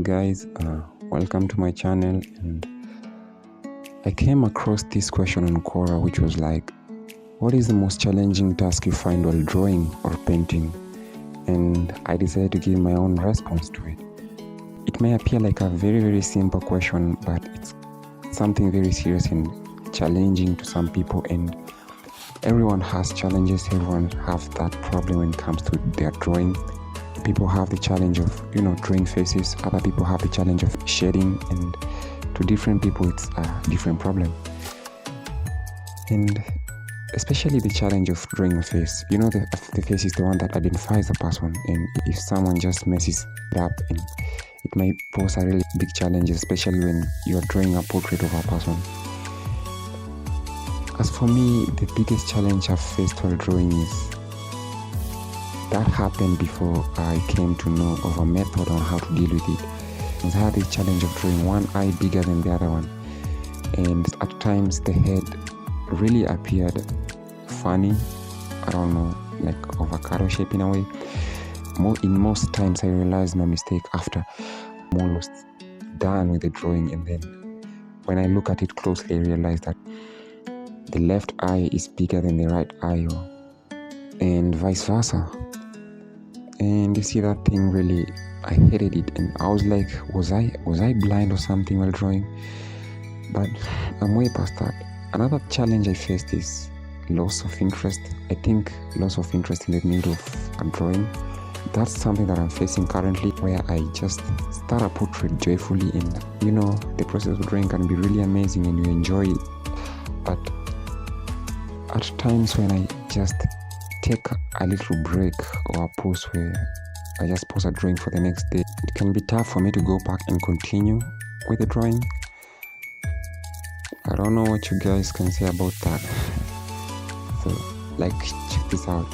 Guys, welcome to my channel. And I came across this question on Quora, which was like, what is the most challenging task you find while drawing or painting? And I decided to give my own response to it. It may appear like a very simple question, but it's something very serious and challenging to some people, and everyone has challenges. Everyone has that problem when it comes to their drawing. People have the challenge of drawing faces. Other people have the challenge of shading, and to different people it's a different problem. And especially the challenge of drawing a face, the face is the one that identifies the person, and if someone just messes it up, and it might pose a really big challenge, especially when you're drawing a portrait of a person. As for me, the biggest challenge I've faced while drawing is that happened before I came to know of a method on how to deal with it. I had this challenge of drawing one eye bigger than the other one, and at times the head really appeared funny, I don't know, like avocado shape in a way. In most times I realized my mistake after I'm almost done with the drawing, and then when I look at it closely I realize that the left eye is bigger than the right eye, and vice versa. And you see, that thing really, I hated it, and I was like, was I blind or something while drawing? But I'm way past that. Another challenge I faced is loss of interest. I think loss of interest in the middle of a drawing. That's something that I'm facing currently, where I just start a portrait joyfully, and the process of drawing can be really amazing and you enjoy it. But at times when I just take a little break or a pause, where I just pause a drawing for the next day, it can be tough for me to go back and continue with the drawing. I don't know what you guys can say about that. So, check this out.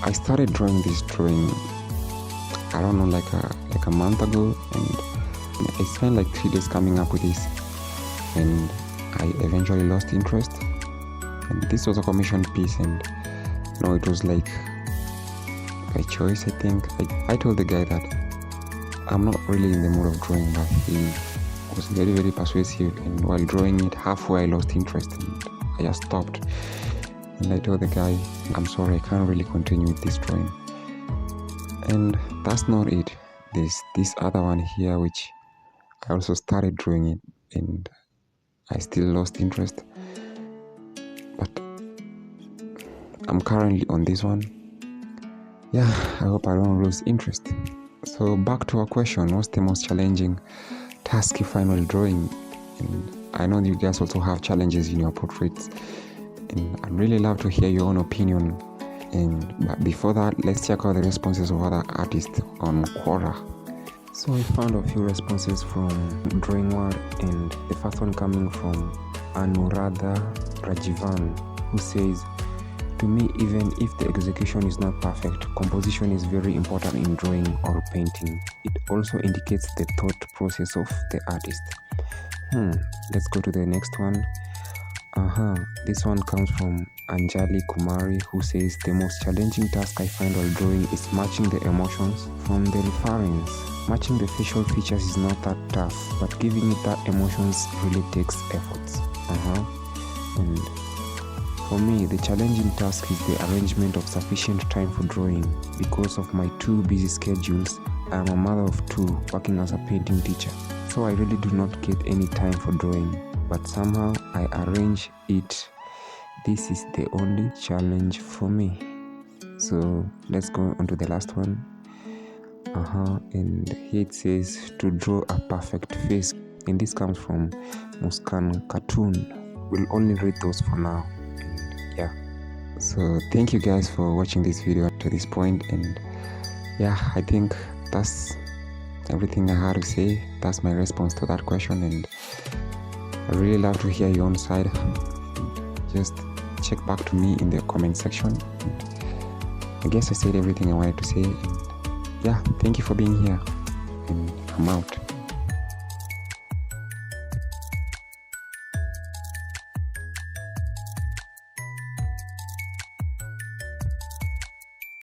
I started drawing this drawing, I don't know, like a month ago, and I spent like 3 days coming up with this, and I eventually lost interest. And this was a commissioned piece, and it was like by choice, I think. I told the guy that I'm not really in the mood of drawing, but he was very persuasive, and while drawing it, halfway I lost interest and I just stopped. And I told the guy, I'm sorry, I can't really continue with this drawing. And that's not it. There's this other one here which I also started drawing it, and I still lost interest. But I'm currently on this one. Yeah, I hope I don't lose interest. So back to our question, what's the most challenging task you find while drawing? And I know you guys also have challenges in your portraits, and I'd really love to hear your own opinion. But before that, let's check out the responses of other artists on Quora. So I found a few responses from Drawing World, and the first one coming from Anuradha Rajivan, who says, to me, even if the execution is not perfect, composition is very important in drawing or painting. It also indicates the thought process of the artist. Let's go to the next one. This one comes from Anjali Kumari, who says, the most challenging task I find while drawing is matching the emotions from the reference. Matching the facial features is not that tough, but giving it that emotions really takes efforts. And for me, the challenging task is the arrangement of sufficient time for drawing. Because of my 2 busy schedules, I am a mother of 2 working as a painting teacher. So I really do not get any time for drawing, but somehow I arrange it. This is the only challenge for me. So let's go on to the last one. And here it says, to draw a perfect face. And this comes from Muskan Cartoon. We'll only read those for now. Yeah, so thank you guys for watching this video to this point, and yeah, I think that's everything I had to say. That's my response to that question, and I really love to hear your own side. Just check back to me in the comment section. I guess I said everything I wanted to say, and yeah, thank you for being here, and I'm out.